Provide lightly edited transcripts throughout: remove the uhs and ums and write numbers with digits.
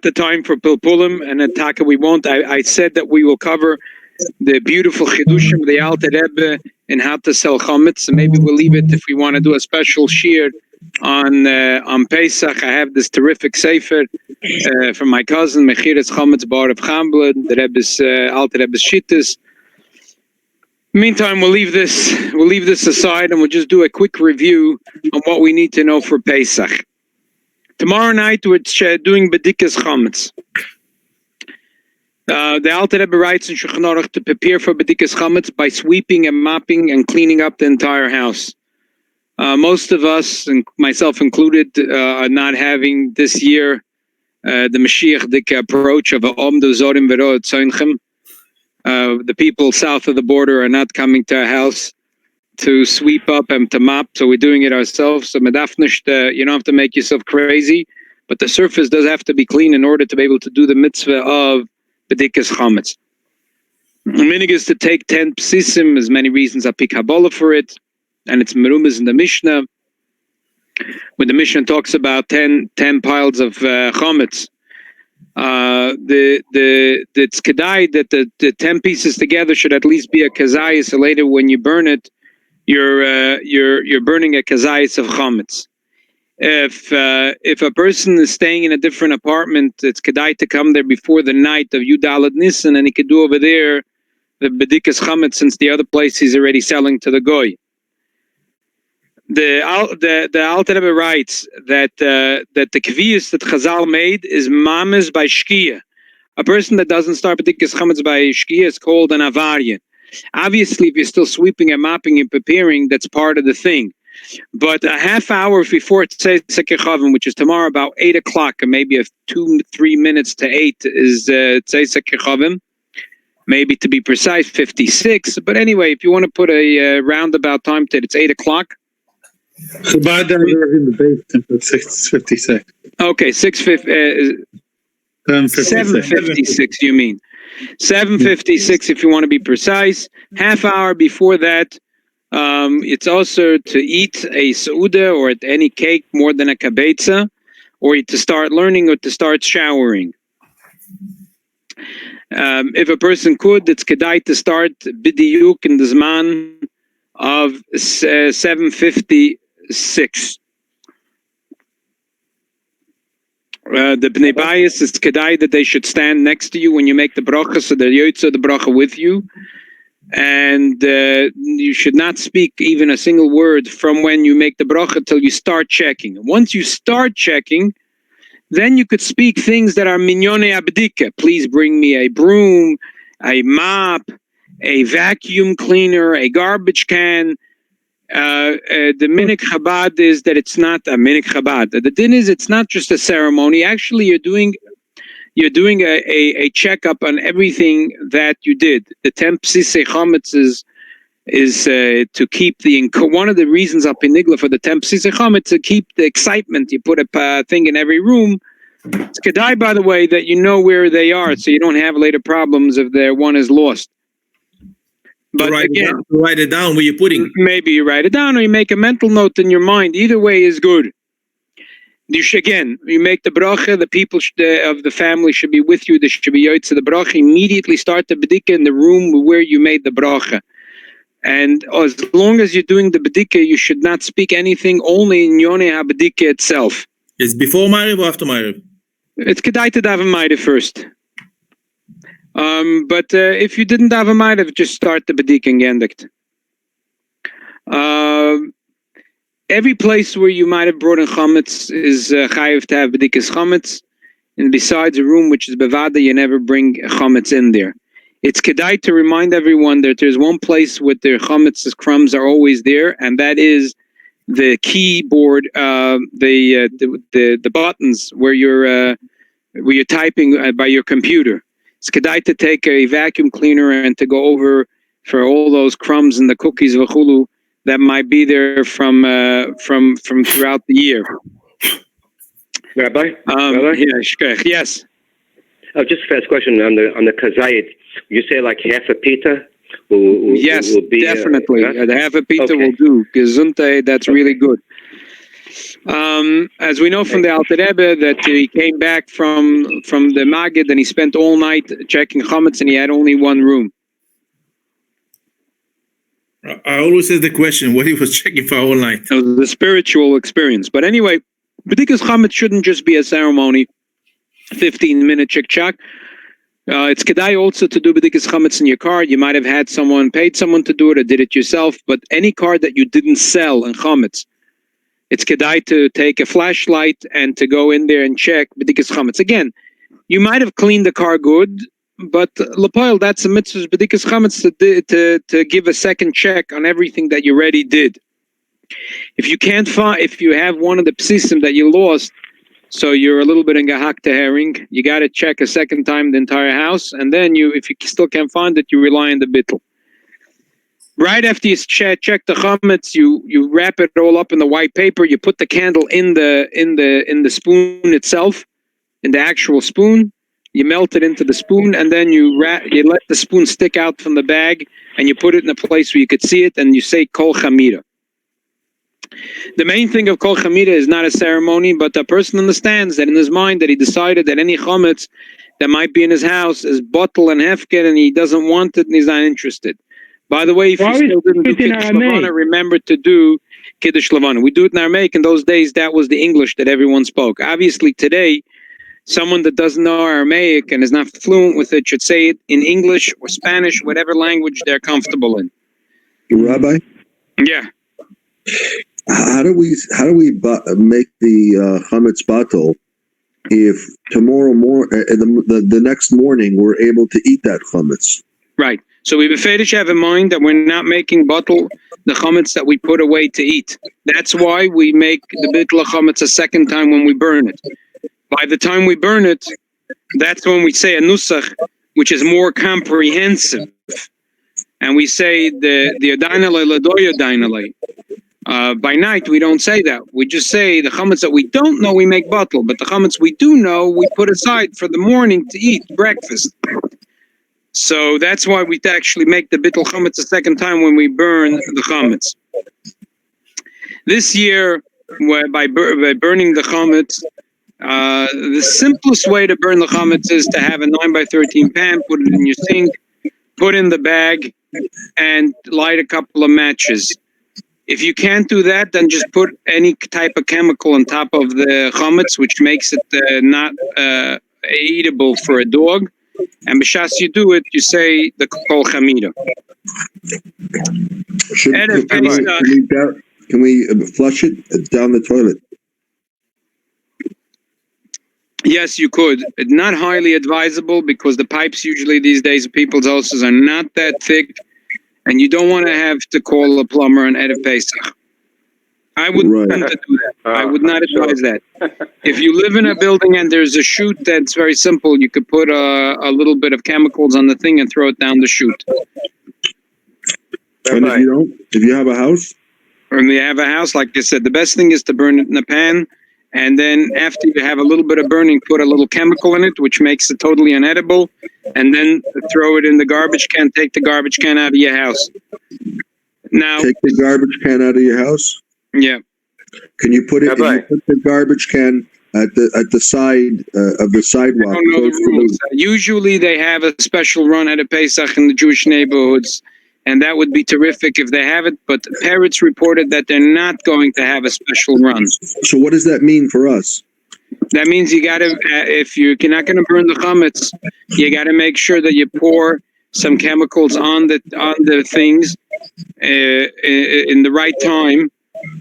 not the time for Pilpulim, and Ataka we won't. I said that we will cover the beautiful Chidushim of the Alter Rebbe and how to sell chametz. And maybe we'll leave it if we want to do a special shir on Pesach. I have this terrific sefer from my cousin Mechiras Chametz Bar of Chamblin, the Rebbe's Alter Rebbe's Shittas. Meantime, we'll leave this aside and we'll just do a quick review on what we need to know for Pesach. Tomorrow night we're doing Bedikas Chametz. The Alter Rebbe writes in Shulchan Aruch to prepare for Bedikas Chametz by sweeping and mopping and cleaning up the entire house. Most of us, and myself included, are not having this year the Mashiach approach of Omdu Zorim V'ro Tzonchem. The people south of the border are not coming to our house to sweep up and to mop, so we're doing it ourselves. So medafnish, you don't have to make yourself crazy, but the surface does have to be clean in order to be able to do the mitzvah of Bedikas Chametz. The minig is to take 10 psisim. There's many reasons. I pick Kabbalah for it, and it's merumas in the Mishnah, when the Mishnah talks about 10 piles of chametz. It's kedai that the 10 pieces together should at least be a kazayis. So later, when you burn it, you're burning a kazayis of chametz. If a person is staying in a different apartment, it's kedai to come there before the night of Yudalad Nisan, and he could do over there the bedikas chametz, since the other place he's already selling to the goy. The Alter Rebbe writes that the kviyas that Chazal made is mames by shkia. A person that doesn't start bedikas chametz by shkia is called an avarian. Obviously, if you're still sweeping and mopping and preparing, that's part of the thing. But a half hour before Tzei Sekechavim, which is tomorrow about 8 o'clock, and maybe 2-3 minutes to 8 is Tzei Sekechavim. Maybe to be precise, 56. But anyway, if you want to put a roundabout time to it, it's 8 o'clock. Chabad in the base, 6:56. Okay, 7:56. You mean 7:56 if you want to be precise. Half hour before that, it's also to eat a seuda or any cake more than a kabetza, or to start learning or to start showering. If a person could, it's kedai to start bidiyuk in the zman of 7:56. The Bnei Bayis is kedai that they should stand next to you when you make the bracha, so they're yotze the bracha with you. And you should not speak even a single word from when you make the bracha till you start checking. Once you start checking, then you could speak things that are minyone abdika. Please bring me a broom, a mop, a vacuum cleaner, a garbage can. The minik Chabad is that it's not a minik Chabad. The din is it's not just a ceremony. Actually, you're doing a checkup on everything that you did. The 10 psisei chametz is to keep one of the reasons up in Nigla for the 10 psisei chametz to keep the excitement. You put a thing in every room. It's kedai, by the way, that you know where they are, so you don't have later problems if one is lost. But write it down where you're putting. Maybe you write it down or you make a mental note in your mind. Either way is good. You make the bracha, the people of the family should be with you. They should be yotze the bracha. Immediately start the bedika in the room where you made the bracha. And as long as you're doing the bedika, you should not speak anything, only in yoneh ha-bedika itself. It's before Ma'ariv or after Ma'ariv? It's kedai to daven Ma'ariv first. But if you didn't daven Ma'ariv, just start the bedika and gendikt. Every place where you might have brought in chametz is chayiv to have bedikas chametz, and besides a room which is bevada, you never bring chametz in there. It's kedai to remind everyone that there's one place with their chametz's crumbs are always there, and that is the keyboard, the buttons where you're typing by your computer. It's kedai to take a vacuum cleaner and to go over for all those crumbs and the cookies v'chulu that might be there from throughout the year. Rabbi? Yes. Just first question on the kazayit. You say like half a pita yes, will be definitely. The half a pita will do. Gesundheit, that's really good. As we know from the Alter Rebbe, that he came back from the Magid and he spent all night checking chametz and he had only one room. I always ask the question, what he was checking for all night. It was the spiritual experience. But anyway, B'dikas chametz shouldn't just be a ceremony, 15-minute chick-chack. It's kedai also to do B'dikas chametz in your car. You might have had paid someone to do it or did it yourself, but any car that you didn't sell in chametz, it's kedai to take a flashlight and to go in there and check B'dikas chametz. Again, you might have cleaned the car good, but Lapoil, that's a mitzvah B'dikas chametz to give a second check on everything that you already did. If you can't find, if you have one of the psisim that you lost, so you're a little bit in gahak herring, you got to check a second time the entire house, and then if you still can't find it, you rely on the bittul. Right after you check the chametz, you wrap it all up in the white paper. You put the candle in the spoon itself, in the actual spoon. You melt it into the spoon, and then you let the spoon stick out from the bag, and you put it in a place where you could see it, and you say kol chamira. The main thing of kol chamira is not a ceremony, but the person understands that in his mind that he decided that any chametz that might be in his house is bottle and hefker, and he doesn't want it, and he's not interested. By the way, if you still didn't do Kiddush Levana, remember to do Kiddush Levana. We do it in Aramaic. In those days, that was the English that everyone spoke. Obviously, today, someone that doesn't know Aramaic and is not fluent with it should say it in English or Spanish, whatever language they're comfortable in. Rabbi? Yeah. How do we make the chametz batel if tomorrow the next morning we're able to eat that chametz? Right. So we befedish have in mind that we're not making batel the chametz that we put away to eat. That's why we make the bittul chametz a second time when we burn it. By the time we burn it, that's when we say a nusach, which is more comprehensive. And we say the yodainale ladoy yodainale. By night, we don't say that. We just say the chametz that we don't know, we make batel. But the chametz we do know, we put aside for the morning to eat breakfast. So that's why we actually make the bittul chametz a second time when we burn the chametz. This year, by burning the chametz, the simplest way to burn the chametz is to have a 9x13 pan, put it in your sink, put in the bag, and light a couple of matches. If you can't do that, then just put any type of chemical on top of the chametz, which makes it not eatable for a dog. And b'shas you do it, you say the kol chamira. Can we flush it down the toilet? Yes, you could. Not highly advisable because the pipes usually these days of people's houses are not that thick, and you don't want to have to call a plumber on Erev Pesach. I wouldn't want to do that. I would not advise that. If you live in a building and there's a chute, that's very simple. You could put a little bit of chemicals on the thing and throw it down the chute. And if you don't, if you have a house? When you have a house, like I said, the best thing is to burn it in a pan. And then after you have a little bit of burning, put a little chemical in it, which makes it totally unedible. And then throw it in the garbage can. Take the garbage can out of your house. Now, take the garbage can out of your house? Yeah. Can you put it? Can you put the garbage can at the side of the sidewalk? I don't know the rules. Usually, they have a special run at a Pesach in the Jewish neighborhoods, and that would be terrific if they have it. But parents reported that they're not going to have a special run. So, what does that mean for us? That means you got to, if you're not going to burn the chametz, you got to make sure that you pour some chemicals on the things in the right time,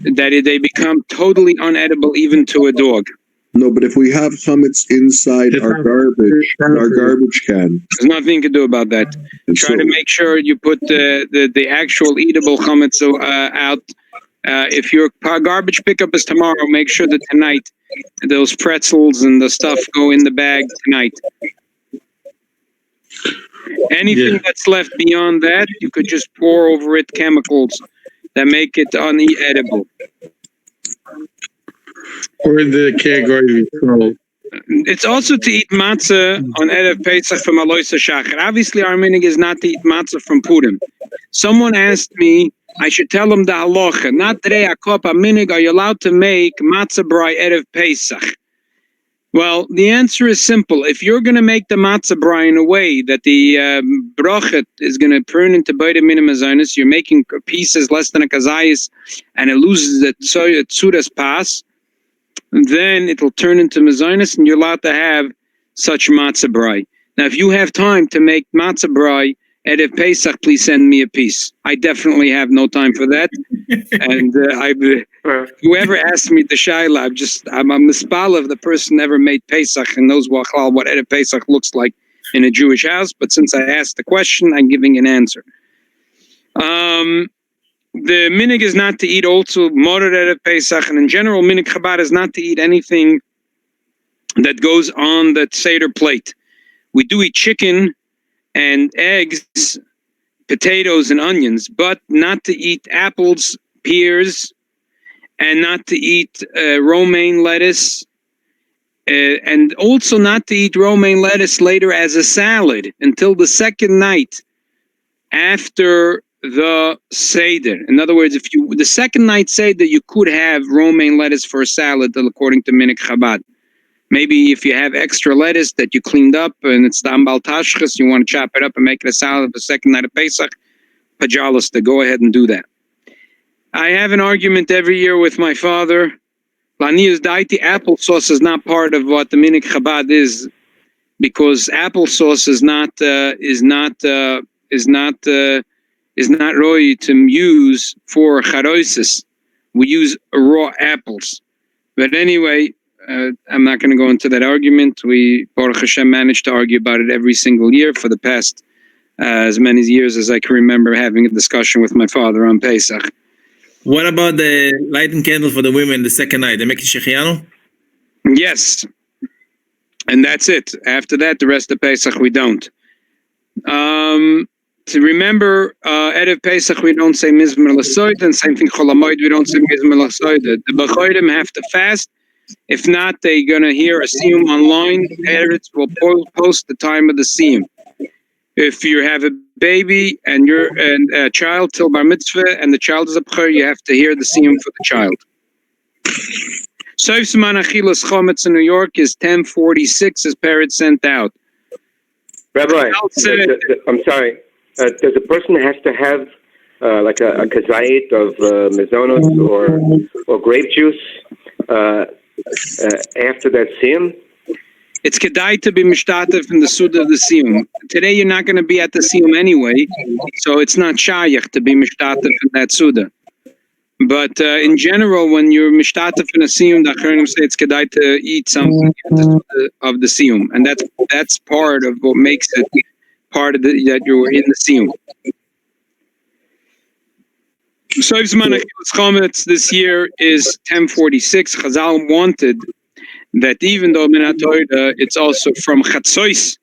that they become totally unedible even to a dog. No, but if we have chametz inside our garbage can, there's nothing you can do about that. Try to make sure you put the actual eatable chametz out. If your garbage pickup is tomorrow, make sure that tonight those pretzels and the stuff go in the bag tonight. Anything that's left beyond that, you could just pour over it chemicals that make it unedible. Or the category. It's also to eat matzah on Erev Pesach from Alois Shachar. Obviously, our meaning is not to eat matzah from Purim. Someone asked me I should tell them the halacha. Not today, a cup, a minig, are you allowed to make matzah brai erev Pesach? Well, the answer is simple. If you're going to make the matzah brai in a way that the brochet is going to turn into beide minimazonus, you're making pieces less than a kazayis, and it loses the tzudas pas, then it'll turn into mazonus, and you're allowed to have such matzah brai. Now, if you have time to make matzah brai erev Pesach, please send me a piece. I definitely have no time for that. And whoever asked me the shayla, I'm a mispal of the person never made Pesach and knows what erev Pesach looks like in a Jewish house. But since I asked the question, I'm giving an answer. The minig is not to eat also morer erev Pesach, and in general, minig Chabad is not to eat anything that goes on the Seder plate. We do eat chicken and eggs, potatoes and onions, but not to eat apples, pears, and not to eat romaine lettuce, and also not to eat romaine lettuce later as a salad until the second night after the Seder. In other words, the second night Seder, you could have romaine lettuce for a salad, according to Minik Chabad. Maybe if you have extra lettuce that you cleaned up and it's the ambal tashchas, you want to chop it up and make it a salad for the second night of Pesach, pajalas, to go ahead and do that. I have an argument every year with my father. Lania's daiti applesauce is not part of what the Minik Chabad is, because applesauce is not roy to use for charosis. We use raw apples. But anyway, I'm not going to go into that argument. We, Baruch Hashem, managed to argue about it every single year for the past as many years as I can remember having a discussion with my father on Pesach. What about the lighting candle for the women the second night? They make it shechianu? Yes. And that's it. After that, the rest of Pesach, we don't. To remember, Erev Pesach, we don't say Mizmer L'Soid, and same thing, Cholamoid, we don't say Mizmer L'Soid. The B'choidim have to fast. If not, they're going to hear a siyum online. Eretz will post the time of the siyum. If you have a baby and a child till bar mitzvah and the child is a b'chor, you have to hear the siyum for the child. Soif Zman Achilas Chometz in New York is 10:46 as Parrot sent out. Rabbi, I'm sorry. Does a person has to have like a kazayit of mezonos or grape juice after that siyum? It's kedai to be mishtatev in the suda of the siyum. Today you're not going to be at the siyum anyway, so it's not shayach to be mishtatev in that suda. But in general, when you're mishtatev in a siyum, the Acharonim say it's kedai to eat something of the siyum, and that's part of what makes it part of that you're in the siyum. Soif Zman Achilas Chometz this year is 10:46. Chazal wanted that even though Minat Torah, it's also from Chatzois,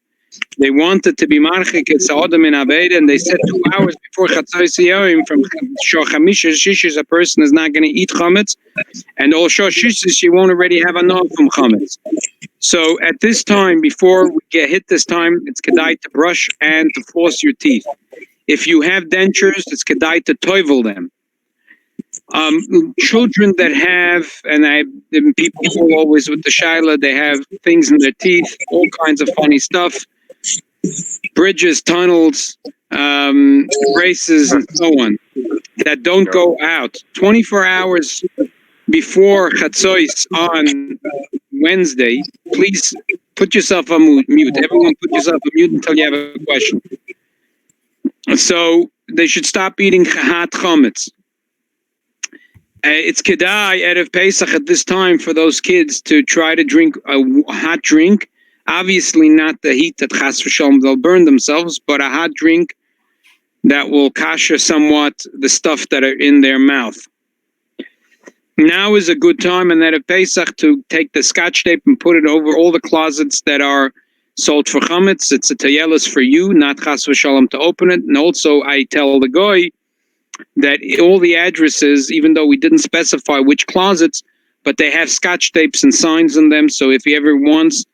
they wanted to be marchik, it's Adam in Aved, and they said 2 hours before Chatzois Yoim, from Shochamish Shishis, a person is not going to eat chametz, and all Shoshishis, she won't already have enough from chametz. So at this time, before we get hit this time, it's kedai to brush and to floss your teeth. If you have dentures, it's kedai to toivel them. Children that have, and people always with the shaila, they have things in their teeth, all kinds of funny stuff, bridges, tunnels, braces, and so on, that don't go out 24 hours before Chatzois on Wednesday. Please put yourself on mute. Everyone put yourself on mute until you have a question. So they should stop eating hot chametz. It's kedai erev Pesach at this time for those kids to try to drink a hot drink. Obviously not the heat that chas v'shalom they'll burn themselves, but a hot drink that will kasher somewhat the stuff that are in their mouth. Now is a good time in erev Pesach to take the scotch tape and put it over all the closets that are sold for chametz. It's a tayelis for you, not chas v'shalom to open it. And also I tell the goy that all the addresses, even though we didn't specify which closets, but they have scotch tapes and signs on them. So if he ever wants,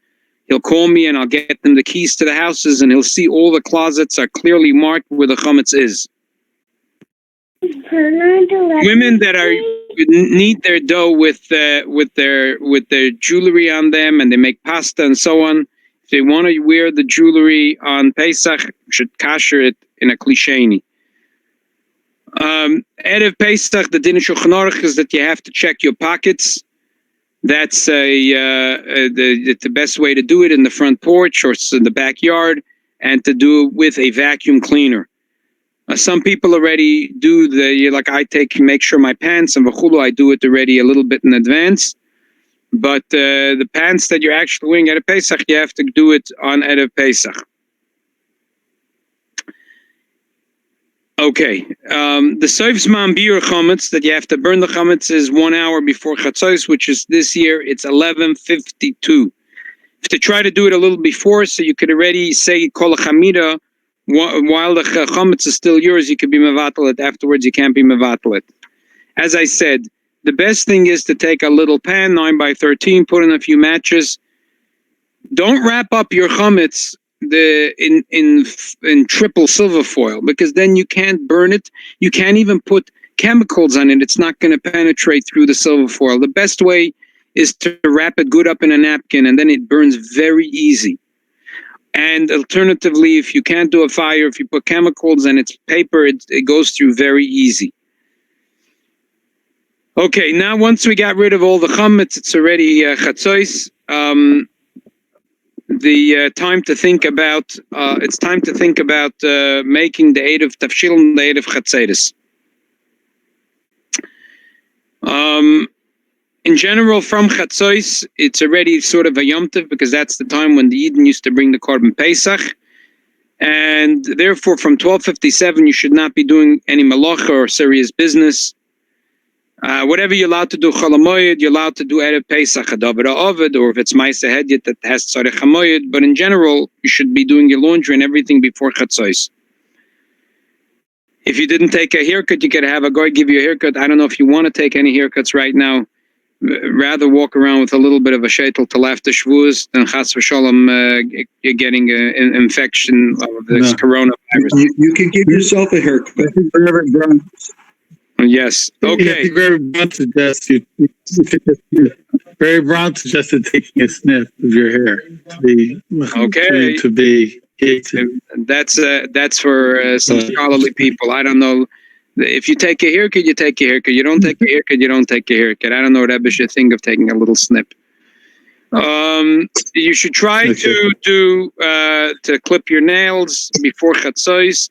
he'll call me and I'll get them the keys to the houses, and he'll see all the closets are clearly marked where the chametz is. Women that knead their dough with their jewelry on them, and they make pasta and so on. If they want to wear the jewelry on Pesach, should kasher it in a klisheni. Erev Pesach, the din Shulchan Aruch is that you have to check your pockets. That's the best way to do it, in the front porch or in the backyard, and to do it with a vacuum cleaner. Some people already do make sure my pants and v'chulu, I do it already a little bit in advance. But the pants that you're actually wearing at a Pesach, you have to do it on Erev Pesach. Okay, the Soivzman Biur Chametz, that you have to burn the Chametz, is 1 hour before Chatzos, which is this year, it's 11:52. If to try to do it a little before, so you could already say Kol Chamida, while the Chametz is still yours, you could be Mevatel it. Afterwards, you can't be Mevatel it. As I said, the best thing is to take a little pan, 9x13, put in a few matches. Don't wrap up your Chametz in triple silver foil, because then you can't burn it. You can't even put chemicals on it. It's not going to penetrate through the silver foil. The best way is to wrap it good up in a napkin, and then it burns very easy. And alternatively, if you can't do a fire, if you put chemicals and it's paper, it goes through very easy. Okay, now once we got rid of all the chametz, it's already chatzos. The time to think about making the Eid of Tafshil and the Eid of Chatzeres. In general, from Chatzos, it's already sort of a Yom Tov, because that's the time when the Yidden used to bring the Korban Pesach. And therefore, from 12:57, you should not be doing any malacha or serious business. Whatever you're allowed to do, Chol HaMoed, you're allowed to do Erev Pesach, Adavar Ovid, or if it's Ma'aseh Hedyot that has Tzarech HaMoed. But in general, you should be doing your laundry and everything before Chatzos. If you didn't take a haircut, you could have a guy give you a haircut. I don't know if you want to take any haircuts right now. Rather walk around with a little bit of a sheitel till after Shavuos than Chas v'Shalom you're getting an infection of this coronavirus. You can give yourself a haircut. Yes. Okay. Barry Brown suggested taking a sniff of your hair to be okay. To be. That's for some scholarly people. I don't know. If you take a haircut, you take a haircut. You don't take a haircut, you don't take a haircut. I don't know what Rebbe should think of taking a little snip. You should try to clip your nails before Chatzos.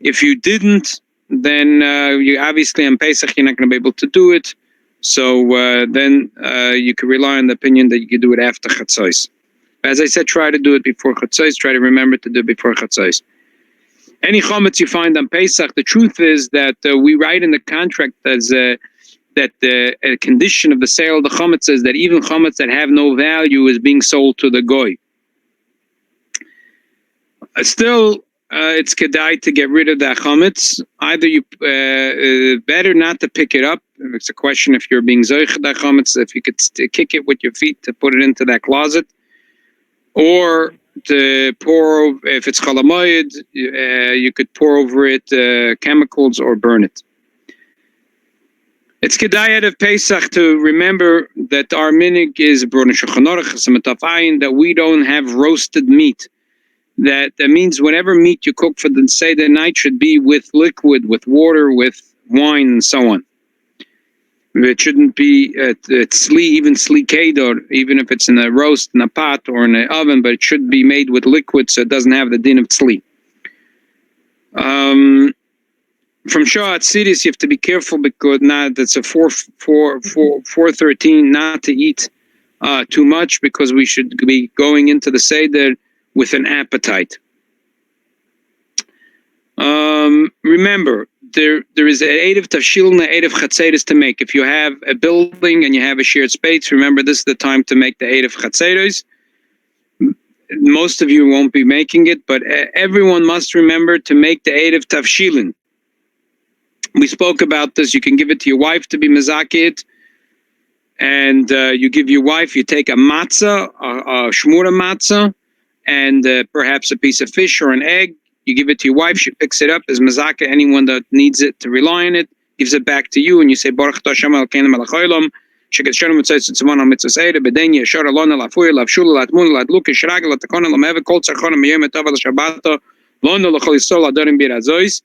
If you didn't, then you obviously on Pesach you're not going to be able to do it. So then you can rely on the opinion that you can do it after Chatzos. As I said, try to do it before Chatzos. Try to remember to do it before Chatzos. Any chametz you find on Pesach, the truth is that we write in the contract as that a condition of the sale of the chametz is that even chametz that have no value is being sold to the goy. Still, it's kedai to get rid of that chametz. Either you better not to pick it up. It's a question if you're being zoich that chametz, if you could kick it with your feet to put it into that closet, or to pour, if it's Chol HaMoed, you could pour over it chemicals or burn it. It's kedai of Pesach to remember that our minig is that we don't have roasted meat. That means whatever meat you cook for the Seder night should be with liquid, with water, with wine, and so on. It shouldn't be even sli kedor, even if it's in a roast, in a pot, or in an oven, but it should be made with liquid so it doesn't have the din of sli. From Shah Atzidis, you have to be careful because that's a 413 not to eat too much, because we should be going into the Seder with an appetite. Remember, there is an Eid of Tafshil and an Eid of Chatzeres to make. If you have a building and you have a shared space, remember this is the time to make the Eid of Chatzeres. Most of you won't be making it, but everyone must remember to make the Eid of Tafshilin. We spoke about this. You can give it to your wife to be mezakeh, and you give your wife, you take a matzah, a shmura matzah, and perhaps a piece of fish or an egg. You give it to your wife, she picks it up as mazaka, anyone that needs it to rely on it. gives it back to you, and you say Baruch Atah Hashem Elokeinu melech haolam sheget shonu mitzvos tzivon al mitzvos eire b'denya yashar alona lafuya lavshula latmun latluka shragel latakona lameve kol tzarchona miyom etov al shabbato lona lachol yisol adorim birazois.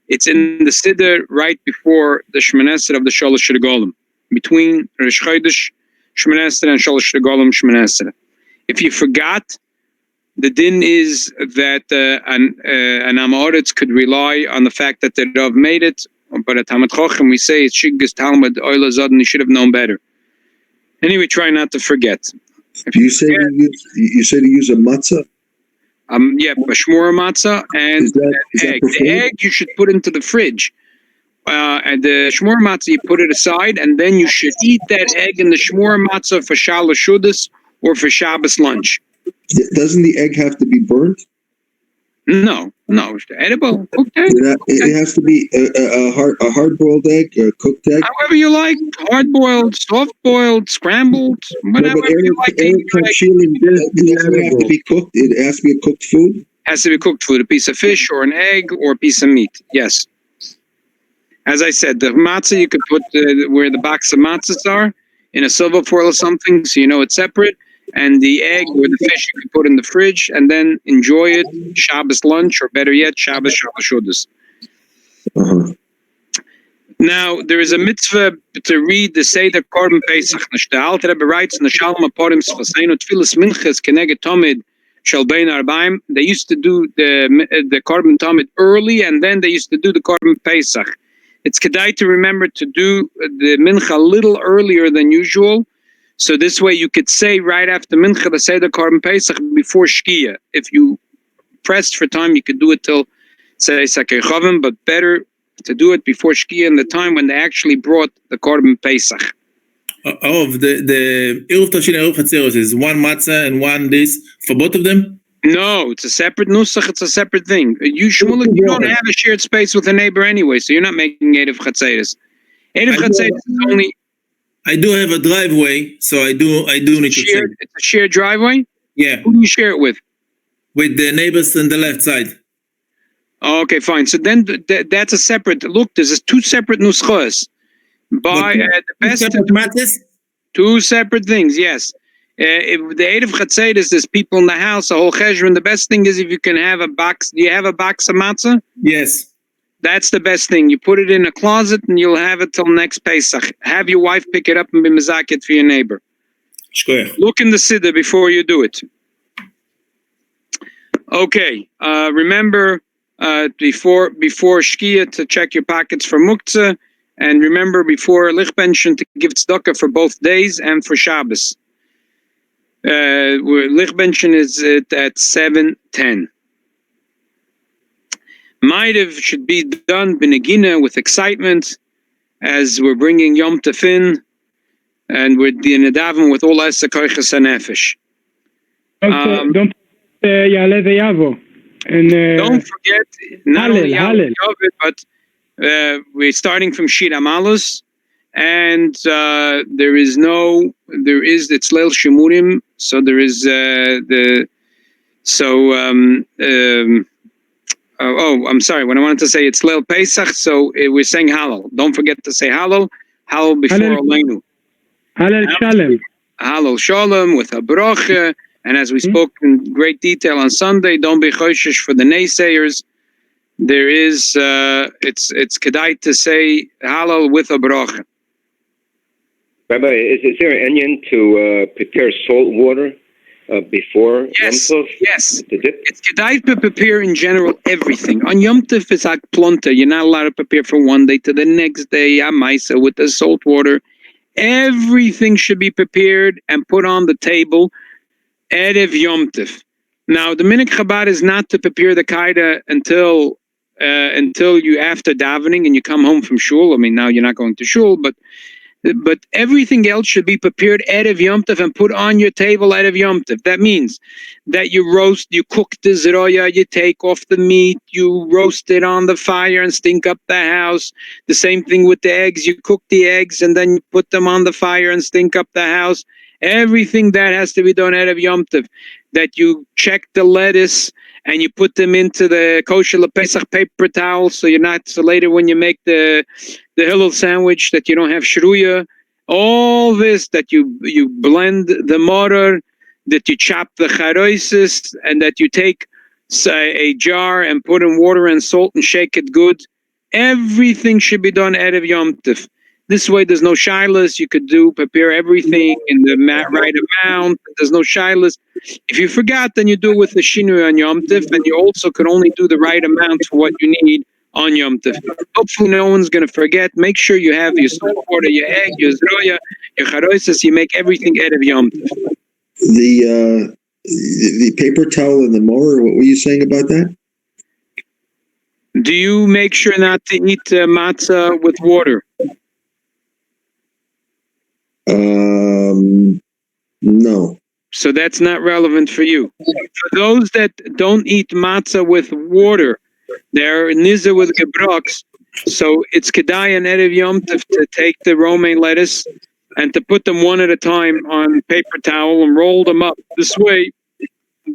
It's in the siddur right before the Shemoneh Esrei of the Shalosh Regalim, between Rosh Chodesh Shemoneh Esrei and Shalosh Regalim Shemoneh Esrei. If you forgot, the din is that an Amoritz could rely on the fact that the Rav made it, but at Talmud Chochem we say it's Shiggas Talmud Oila Zodin, you should have known better. Anyway, try not to forget. You said to use a matzah? Yeah, Bashmura matzah and egg. The egg you should put into the fridge. And the shmur matzah you put it aside, and then you should eat that egg in the shmur matzah for Shalosh Shudas or for Shabbos lunch. Doesn't the egg have to be burnt? No, it's edible. Cooked egg. It has to be a hard-boiled egg, a cooked egg. However you like, hard-boiled, soft-boiled, scrambled, whatever you like. It doesn't have to be cooked. It has to be a cooked food. Has to be cooked food, a piece of fish or an egg or a piece of meat. Yes. As I said, the matzah you could put where the box of matzahs are in a silver foil or something, so you know it's separate. And the egg or the fish you can put in the fridge and then enjoy it Shabbos lunch, or better yet, Shabbos Shudas. Now, there is a mitzvah to read the Seder Korban Pesach. The Alter Rebbe writes in the Shalom Aporim Sfaseinu Tfilas Minchas Keneged Tomid Shel Bein Arbaim. They used to do the Korban Tomid early, and then they used to do the Korban Pesach. It's kedai to remember to do the Mincha a little earlier than usual. So this way you could say right after Mincha the Seder Korban Pesach before Shkia. If you pressed for time, you could do it till say Sakei Chavim, but better to do it before Shkia in the time when they actually brought the Korban Pesach. The Eruv Toshin and Eruv Chatzeros is one matzah and one this for both of them? No, it's a separate nusach. It's a separate thing. You don't have a shared space with a neighbor anyway, so you're not making Eruv Chatzeros. Eruv Chatzeros is only... I do have a driveway, so I do need to share. It's a shared driveway? Yeah. Who do you share it with? With the neighbors on the left side. Okay, fine. So then that's a separate... Look, there's two separate nuschos. The best... Two separate things, yes. If the Eruv Chatzeros, there's people in the house, a whole cheshbon. The best thing is if you can have a box... Do you have a box of matzah? Yes. That's the best thing. You put it in a closet and you'll have it till next Pesach. Have your wife pick it up and be mezakit for your neighbor. Look in the siddur before you do it. Okay. Remember before Shkia to check your pockets for muktzah, and remember before lichbenchen to give tzedakah for both days and for Shabbos. Lichbenchen is at 7:10. Ma'ariv should be done b'negina with excitement, as we're bringing Yom Tov in, and we're nedaven with all esa koiches hanefesh. Don't Yale Veyavo. Don't forget not only Yale Veyavo, but we're starting from Shir Amalus, and there is it's Leil Shemurim, so there is I'm sorry. When I wanted to say it's Leil Pesach, so we're saying Hallel. Don't forget to say Hallel. Hallel before Aleinu. Hallel Shalom. Hallel Shalom with a broche. And as we spoke in great detail on Sunday, don't be choshesh for the naysayers. There is, it's kedai to say Hallel with a broche. Rabbi, is there an onion to prepare salt water before Yom Tov? Yes. It's kedai to prepare in general everything. On Yom Tov is like plonta. You're not allowed to prepare from one day to the next day. Amaisa with the salt water. Everything should be prepared and put on the table Erev Yom Tov. Now, the minhag Chabad is not to prepare the kaida until you after davening and you come home from shul. I mean, now you're not going to shul, but everything else should be prepared Erev Yom Tov and put on your table Erev Yom Tov. That means that you cook the zroya, you take off the meat, you roast it on the fire and stink up the house. The same thing with the eggs. You cook the eggs and then you put them on the fire and stink up the house. Everything that has to be done Erev Yom Tov. that you check the lettuce and you put them into the kosher Pesach paper towel, so later when you make the Hillel sandwich that you don't have shruya. All this, that you blend the mortar, that you chop the charoisis, and that you take a jar and put in water and salt and shake it good. Everything should be done Erev Yom Tov. This way there's no shilas. You could prepare everything in the right amount. There's no shilas. If you forgot, then you do it with the shinui on Yom Tov, and you also can only do the right amount for what you need on Yom Tov. Hopefully no one's going to forget. Make sure you have your salt water, your egg, your zroya, your charoises. You make everything Erev Yom Tov. The paper towel and the mower, what were you saying about that? Do you make sure not to eat matzah with water? No. So that's not relevant for you. For those that don't eat matzah with water, they're nizer with gebroks. So it's kedai and erev yom tov to take the romaine lettuce and to put them one at a time on paper towel and roll them up. This way,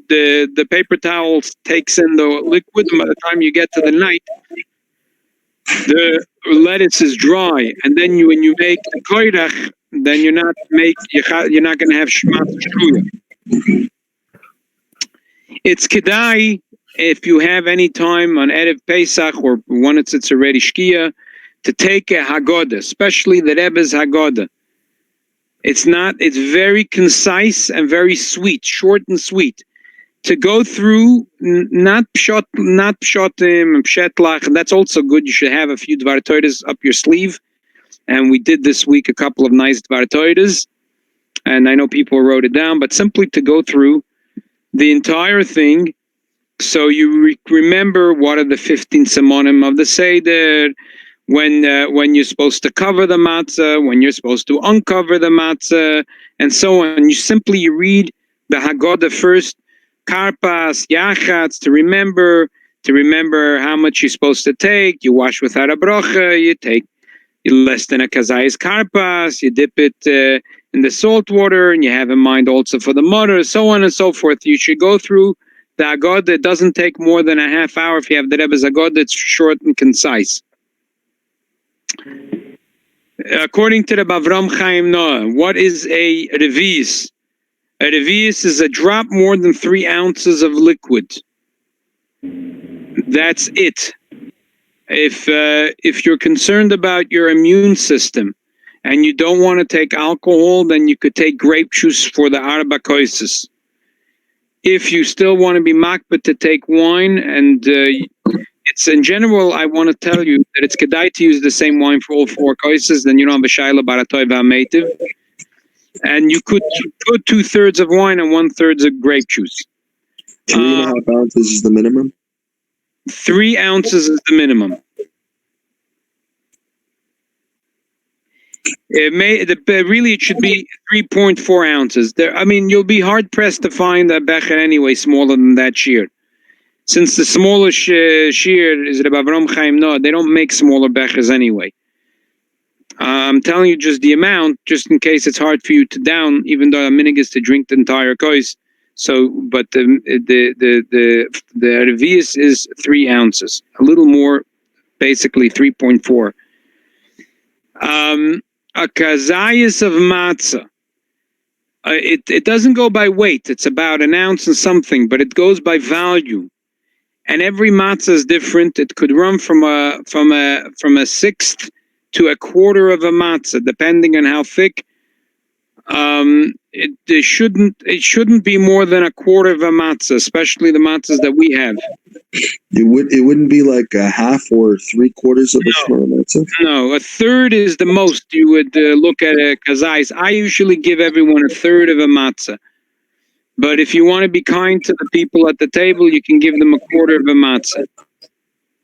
the paper towel takes in the liquid. By the time you get to the night, the lettuce is dry, and then when you make the koirach, then you're not going to have shmat shruya. It's kedai if you have any time on Erev Pesach or when it's already shkia, to take a Haggadah, especially the Rebbe's Haggadah. It's very concise and very sweet, short and sweet. To go through, not pshatim and pshetlach, and that's also good. You should have a few Dvar Torahs up your sleeve. And we did this week a couple of nice Dvar Torahs, and I know people wrote it down, but simply to go through the entire thing, so you remember what are the 15 simonim of the Seder, when you're supposed to cover the matzah, when you're supposed to uncover the matzah, and so on. You read the Haggadah first, karpas, yachatz, to remember how much you're supposed to take. You wash without a bracha, you take less than a kazayis karpas, you dip it in the salt water, and you have in mind also for the mother, so on and so forth. You should go through the Haggadah. It doesn't take more than a half hour. If you have the Rebbe's Haggadah, it's short and concise. According to the Bavram Chaim Noah, what is a revius? A revius is a drop more than 3 ounces of liquid. That's it. If you're concerned about your immune system and you don't want to take alcohol, then you could take grape juice for the arba koises. If you still want to be makbet to take wine, and it's in general, I want to tell you that it's kedai to use the same wine for all 4 koises, then you don't have a shayla baratoy v'ametiv. And you could put 2/3 of wine and 1/3 of grape juice. 3.5 ounces is the minimum? 3 ounces is the minimum. It should be 3.4 ounces. You'll be hard pressed to find a becher anyway smaller than that shear. Since the smallest shear is the Bavram Chaim Noah, they don't make smaller bechers anyway. I'm telling you just the amount, just in case it's hard for you to down, even though a minig is to drink the entire kois. So, but the revius is 3 ounces, a little more, basically 3.4. A kazayas of matzah. It doesn't go by weight. It's about an ounce and something, but it goes by value. And every matzah is different. It could run from a sixth to a quarter of a matzah, depending on how thick. It shouldn't be more than a quarter of a matzah, especially the matzahs that we have. It wouldn't be like a half or 3/4 of a small matzah? No, a third is the most you would look at a kazais. I usually give everyone a third of a matzah. But if you want to be kind to the people at the table, you can give them a quarter of a matzah.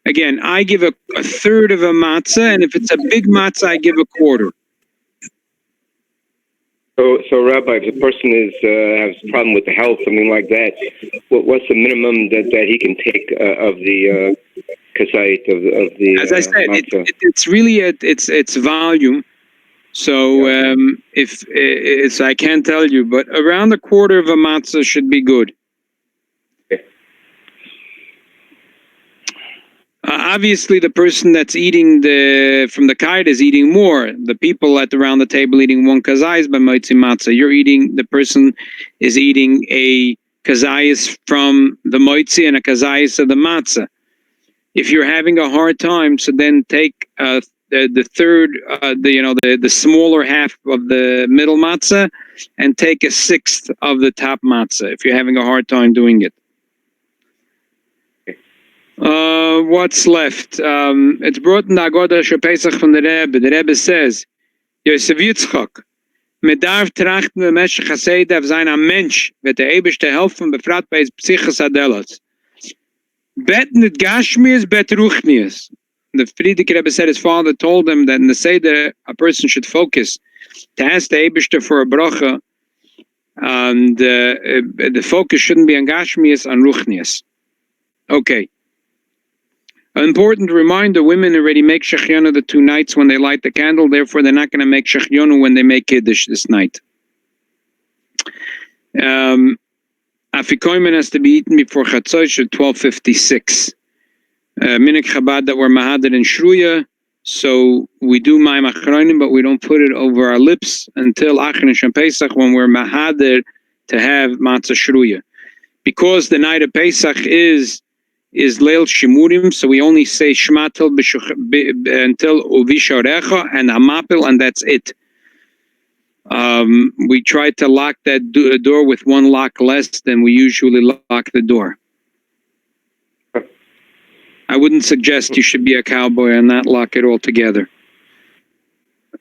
Again, I give a third of a matzah, and if it's a big matzah, I give a quarter. So Rabbi, if the person has a problem with the health, something like that, what's the minimum that he can take of the kazait of the? As I said, it's really it's volume. So if I can't tell you, but around a quarter of a matzah should be good. obviously the person that's eating from the kite is eating more. The people around the table eating one kazayis by moitzi matzah. The person is eating a kazayis from the moitzi and a kazayis of the matzah. If you're having a hard time, so then take the third, the smaller half of the middle matzah and take a sixth of the top matzah if you're having a hard time doing it. What's left? It's brought in the Agoda Shel Pesach from the Rebbe. The Rebbe says, Yosef Yitzchak, me darf trachten the Meshech HaSeid auf sein am Mensch, wird der Eibischte helfen, befragt bei Psyches Adelos. Bet nit Gashmias, bet Ruchnias. The Frierdiker Rebbe said his father told him that in the Seder, a person should focus to ask the Eibischte for a bracha, and the focus shouldn't be on Gashmias, on Ruchnias. Okay. An important reminder, women already make Shechianu the 2 nights when they light the candle, therefore they're not going to make Shechianu when they make Kiddush this night. Afikoymen has to be eaten before Chatzosh at 12:56. Minik Chabad that we're Mahadir in Shruya, so we do Mayim Achronim, but we don't put it over our lips until Achron Shem Pesach when we're Mahadir to have Matzah Shruya. Because the night of Pesach is Leil Shimurim, so we only say Shmatel until Uvisha Orecha and Hamapil, and that's it. We try to lock that door with one lock less than we usually lock the door. I wouldn't suggest you should be a cowboy and not lock it all together.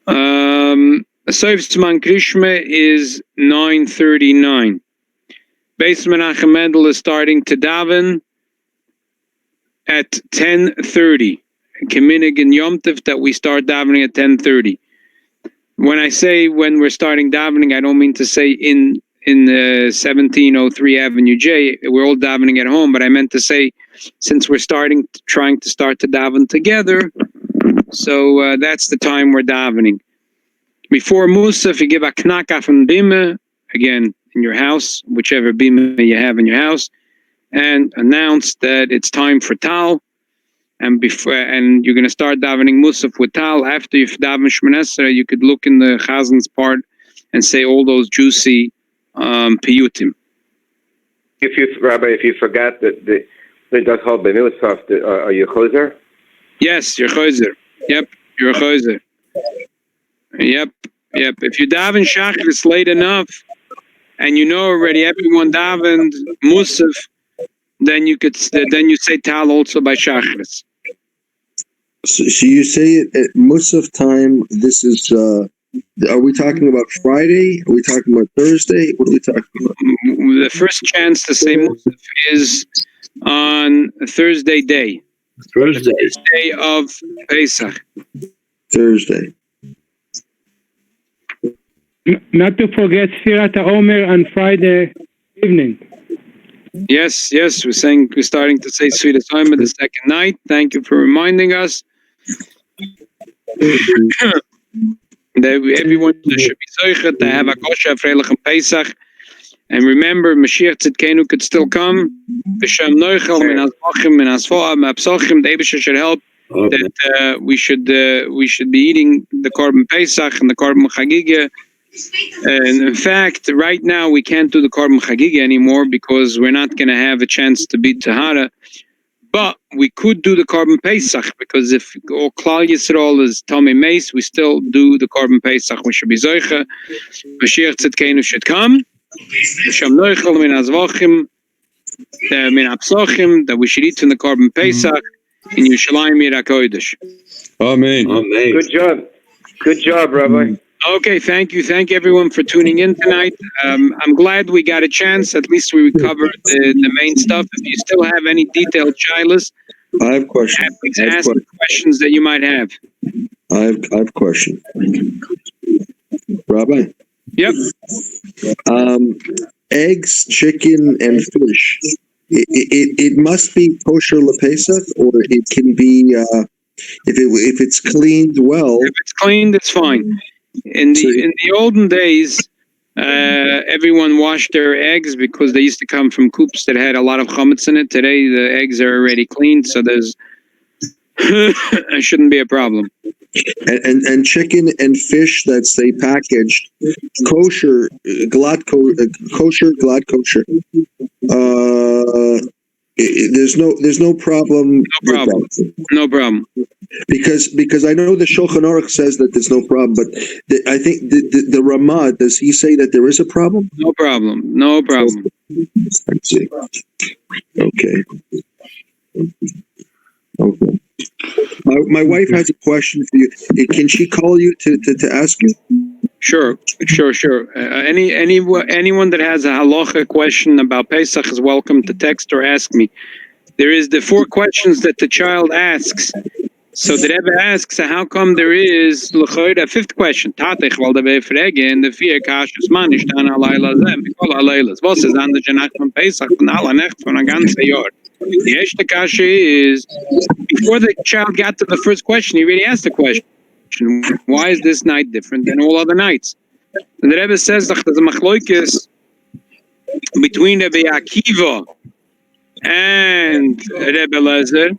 Soif Tzman Krishma is 9:39. Beis Menachem Mendel is starting to daven at 10:30. Keminig and Yom Tov that we start davening at 10:30. When I say when we're starting davening, I don't mean to say in 1703 Avenue J. We're all davening at home, but I meant to say since we're trying to start to daven together, so that's the time we're davening. Before Musaf, you give a knaka from bima, again in your house, whichever bima you have in your house, and announce that it's time for Tal, and you're going to start davening Musaf with Tal. After you've davened Shemona Esrei, you could look in the Chazen's part and say all those juicy piyutim. Rabbi, if you forgot that they does hold B'Musaf, are you choser? Yes, you're choser. Yep, you're a choser. Yep. If you daven Shachris late enough, and you know already everyone davened Musaf, then you say Tal also by Shachris. So you say it at Musaf time. This is. Are we talking about Friday? Are we talking about Thursday? What are we talking about? The first chance to say Musaf is on Thursday day. Thursday of Pesach. Thursday. Not to forget Sfirat HaOmer on Friday evening. Yes, we're starting to say Sfirat HaOmer the second night. Thank you for reminding us. That everyone should be zoichet to have a kosher freilich Pesach. And remember, Mashiach Tzidkenu could still come. B'Shem Noichel, min Azvachim, min Azvoah, Ma'apsochim, the Eibusha should help. That we should be eating the Korban Pesach and the Korban Chagiga. And in fact, right now we can't do the Korban Chagiga anymore because we're not going to have a chance to be Tahara. But we could do the Korban Pesach because if all Klal Yisrael is Tomei Meis, we still do the Korban Pesach. We should be Zoicha. Mashiach Tzidkenu should come. B'Shem Noichel, min Azvachim, min Apsochim, that we should eat in the Korban Pesach in Yerushalayim Yir HaKodesh. Amen. Good job, Rabbi. Okay, thank you. Thank everyone for tuning in tonight. I'm glad we got a chance. At least we covered the main stuff. If you still have any detailed shilas, I have questions. Ask questions that you might have. I have questions. Rabbi? Yep. Eggs, chicken, and fish. It must be kosher lepesach, or it can be if it's cleaned well. If it's cleaned, it's fine. In the olden days, everyone washed their eggs because they used to come from coops that had a lot of chametz in it. Today, the eggs are already cleaned, so there's It shouldn't be a problem. And chicken and fish that's they packaged kosher, kosher. There's no problem. No problem. No problem. Because I know the Shulchan Aruch says that there's no problem, but I think the Ramah, does he say that there is a problem? No problem. No problem. I see. Okay. Okay. My wife has a question for you. Can she call you to ask you? Sure. Anyone that has a halacha question about Pesach is welcome to text or ask me. There is the 4 questions that the child asks. So the Rebbe asks, how come there is a 5th question? Tatich wal der fragen de 4 kashas man ist an alayla zem kol alaylas. Was ist an der Nacht von Pesach von aller Nacht von ein ganzes Jahr? The erste kasha is, before the child got to the first question, he already asked the question. Why is this night different than all other nights? And the Rebbe says that there's a machloikis between Rebbe Akiva and Rebbe Lezer.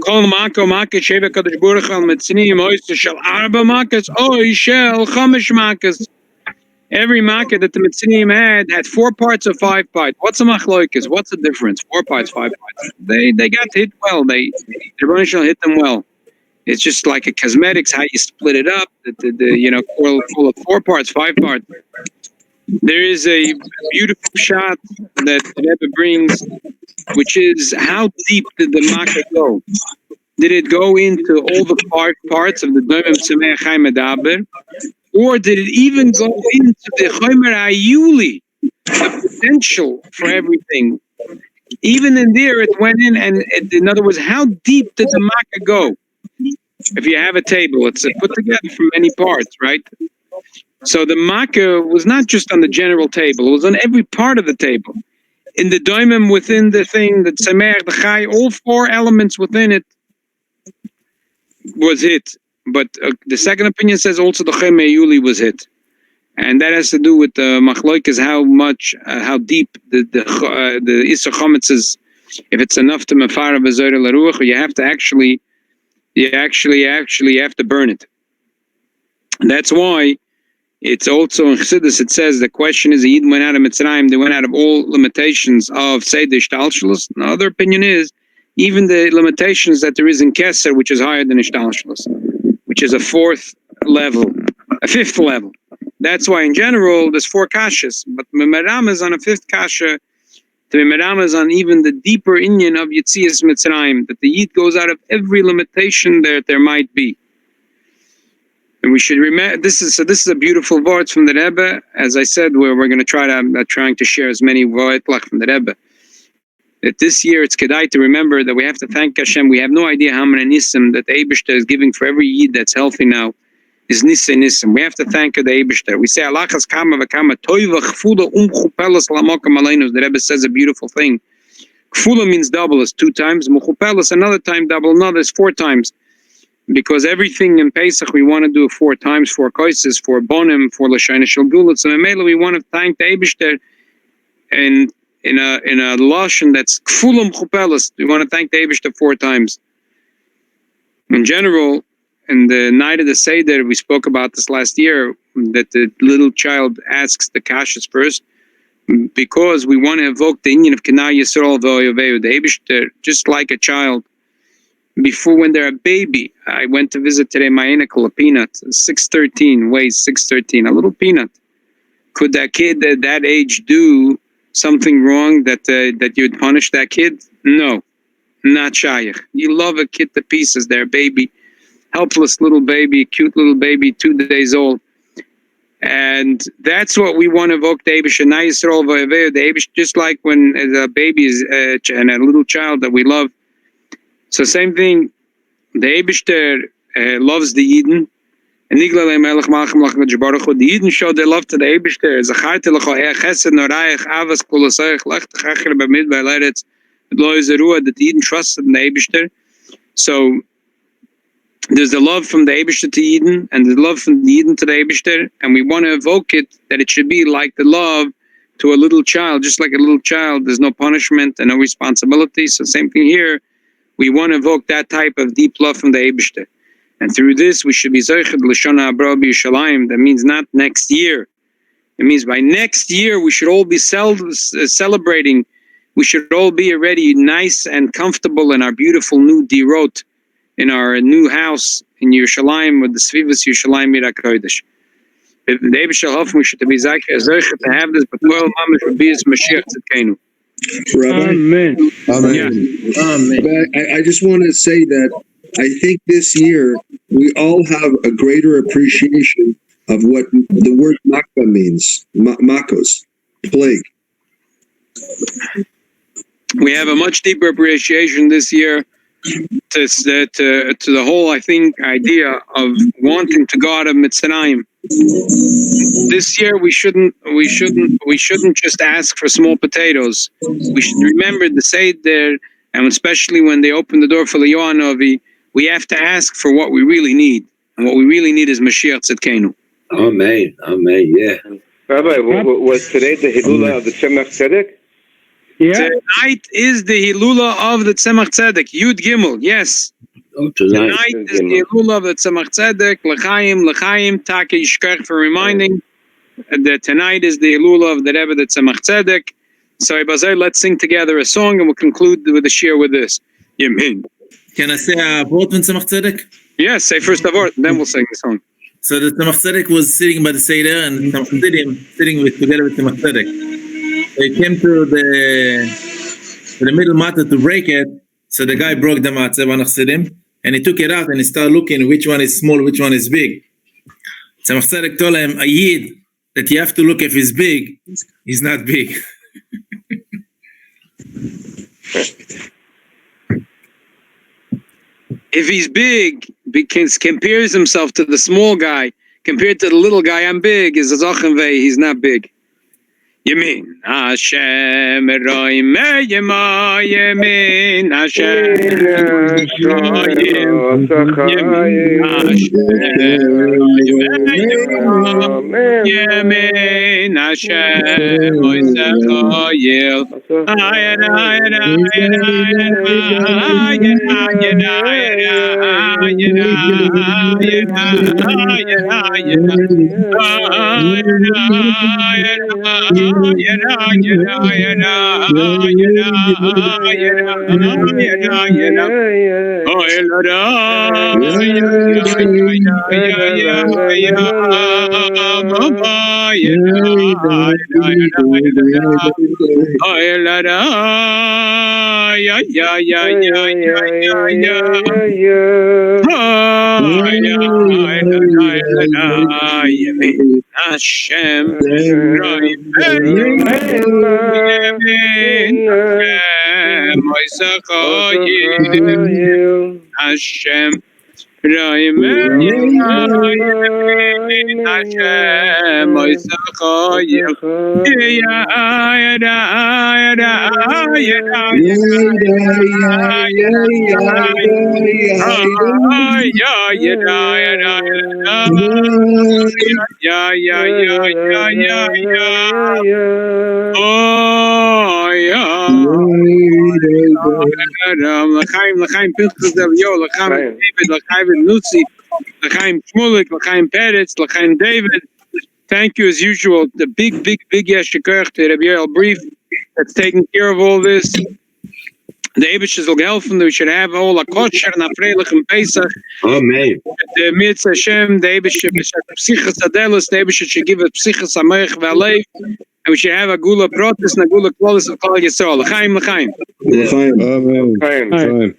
Kol mako makas sheva kadosh baruch hu al metzinim ois shel arba makas ois shel chamish makas. Every makkah that the Metzinim had 4 parts or 5 parts. What's a machloikas? What's the difference? 4 parts, 5 parts. They got hit well. The Rebbeinu Shalom hit them well. It's just like a cosmetics, how you split it up. Full of 4 parts, 5 parts. There is a beautiful shot that the Rebbe brings, which is how deep did the makkah go? Did it go into all the 5 parts of the Doimim Tzemei Chaim Medaber? Or did it even go into the Chomer Ayuli, the potential for everything? Even in there, it went in, and in other words, how deep did the makkah go? If you have a table, it's put together from many parts, right? So the makkah was not just on the general table; it was on every part of the table. In the doimim within the thing, the tzemer, the chai, all 4 elements within it was hit. But the second opinion says also the Chomer Ayuli was hit, and that has to do with the machloikas, how deep the Isser Chometz is. If it's enough to mefara v'zoyre l'ruach, you have to actually have to burn it. And that's why it's also in Chassidus. It says the question is, the Yidden went out of Mitzrayim. They went out of all limitations of Seder Shtalshelus. The other opinion is even the limitations that there is in Keser, which is higher than Shtalshelus, which is a 5th level. That's why in general there's 4 kashas, but Memeram is on a 5th kasha. The Memeram is on even the deeper inyan of Yetzias Mitzrayim, that the Yid goes out of every limitation that there might be. And we should remember this is a beautiful words from the Rebbe. As I said, we're going to trying to share as many words from the Rebbe. That this year it's kedai to remember that we have to thank Hashem. We have no idea how many nisim that the Eibishter is giving for every Yid that's healthy now. Is nisim. We have to thank the Eibishter. We say Alachas kama v'kama toiva chfula chupelas lamokam aleinu. The Rebbe says a beautiful thing. Chfula means double is 2 times. Muchupelas another time double. Another is 4 times. Because everything in Pesach we want to do 4 times, 4 koises, 4 bonim, 4 l'shayna shel gulat. So in Mela we want to thank the Eibishter and in a lashon that's kfulam chupelas. We want to thank the Eibishter 4 times. In general, in the night of the Seder, we spoke about this last year, that the little child asks the kashas first, because we want to evoke the inyan of Kenai Yisrael v'Oyaveu, the Eibishter, just like a child. Before, when they're a baby, I went to visit today my anacle, a peanut, 6'13", weighs 6'13", a little peanut. Could that kid at that age do something wrong that you'd punish that kid? No, not shayach. You love a kid to pieces. They're a baby, helpless little baby, cute little baby, 2 days old. And that's what we want to evoke the Eibush and Yisrael v'Oyaveu, the Eibush, just like when a baby is and a little child that we love. So same thing, the Eibishter loves the Yidden, and the Yidden show their love to the Eibishter. That the Yidden trusted in the Eibishter. So there's the love from the Eibishter to Yidden, and the love from the Yidden to the Eibishter, and we want to evoke it, that it should be like the love to a little child. Just like a little child, there's no punishment and no responsibility. So same thing here. We want to evoke that type of deep love from the Eibishter. And through this, we should be Zoichet L'Shana Haba B'Yerushalayim. That means not next year. It means by next year, we should all be celebrating. We should all be already nice and comfortable in our beautiful new dirot, in our new house in Yerushalayim with the Svivas Yerushalayim Mir HaKodesh. The Eibishter hoffen we should be Zoichet to have this, but well, Mamish would be as Mashiach Tzidkenu. Rabbi? Amen. Amen. Yeah. But I just want to say that I think this year we all have a greater appreciation of what the word Makka means. Makos, plague. We have a much deeper appreciation this year to the whole, I think, idea of wanting to go out of Mitzrayim. This year we shouldn't just ask for small potatoes. We should remember the Seder, and especially when they open the door for the Yohanovi, we have to ask for what we really need, and what we really need is Mashiach Tzidkenu. Amen. Amen. Yeah. Rabbi, was today the Hilula of the Tzemach Tzedek? Yeah. Tonight is the Hilula of the Tzemach Tzedek, Yud Gimel, yes. Oh, tonight. Tonight is the Hilula of the Tzemach Tzedek, L'chaim, Take Yishkach for reminding that tonight is the Hilula of the Rebbe, the Tzemach Tzedek. So, Ibazay, let's sing together a song and we'll conclude with the shir with this. Yemin. Can I say a word from Tzemach Tzedek? Yes, say first of all, then we'll sing the song. So the Tzemach Tzedek was sitting by the Seder and Tzemach Tzedek sitting together with Tzemach Tzedek. They came to the middle matzah to break it. So the guy broke the matzah, one of Sidim, and he took it out and he started looking which one is small, which one is big. Tzemach Tzedek told him, a Yid, that you have to look if he's big, he's not big. If he's big, because compares himself to the small guy, compared to the little guy, I'm big, is a Zachenvei, he's not big. Yemin, Hashem, Eroim, Yema, Yemin, Hashem, Eroim, Yemin, Hashem, Oisachayil, Hashem, Hashem, L'chaim Pinchas Del Yo, L'chaim David, L'chaim Nutzi, L'chaim Shmulik, L'chaim Peretz, L'chaim David. Thank you as usual. The big Yeshikach to Rabbi Yoel Brief that's taking care of all this. The Eibishter will helfen. We should have all a kosher and a freilich and Pesach. Amen. The Mitzvah Hashem, the Eibishter Psichas Adelos, the Eibishter should give us Psichas Americh V'Alev, and we should have a Gula Protis and a Gula Klolis of Klal Yisrael. L'chaim, L'chaim. Amen.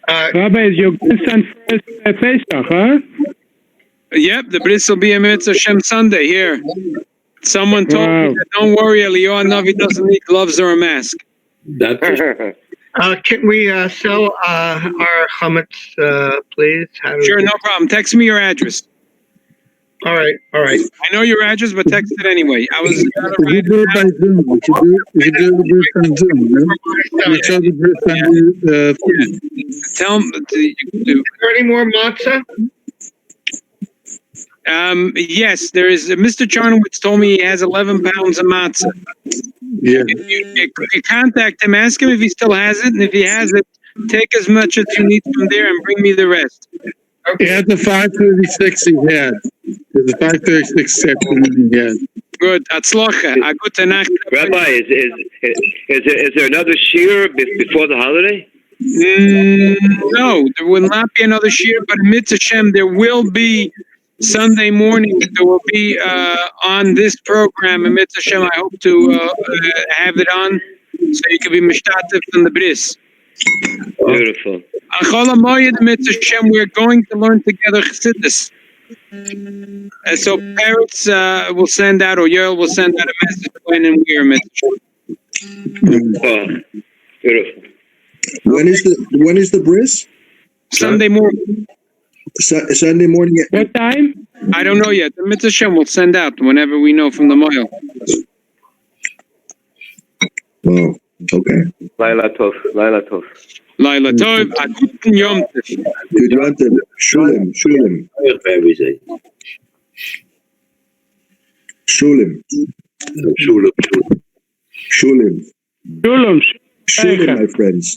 Rabbi, is your grandson first Pesach, huh? Yep, the bris will be a Mitzvah Hashem Sunday here. Someone told me that don't worry, Eliyahu Navi doesn't need gloves or a mask. That's Can we sell our chametz, please? Sure, no problem. Text me your address. All right. I know your address, but text it anyway. I was. We should do it by Zoom. We should do the bris on Zoom. No? We show the bris on Tell them. Is there any more matzah? Yes, there is. Mr. Charnowitz told me he has 11 pounds of matzah. Yeah. You contact him, ask him if he still has it, and if he has it, Take as much as you need from there and bring me the rest. He had the 536 he had. The 536 section he had. Good. Atzlocha. A gute Nacht. Rabbi, is there another shear before the holiday? No, there will not be another shear, but Mitzvah Shem, there will be Sunday morning. There will be on this program, in Mitzvah Shem. I hope to have it on so you can be mishtatif from the bris. Beautiful. Achol HaMoed Mitzvah Shem, we're going to learn together Chassidus. So parents will send out, or Yoel will send out a message when and where Mitzvah Shem. Oh, beautiful. When is the bris? Sunday morning. Sunday morning. What time? I don't know yet. The Mitzvah Shem will send out whenever we know from the Moil. Oh, okay. Laila Tov. Laila Tov. Laila Tov. A guten Yom Tov. Good Yom Tov. Shulim. everything. Shulim. Shulam. Shulim. Shalom. Shulim, my friends.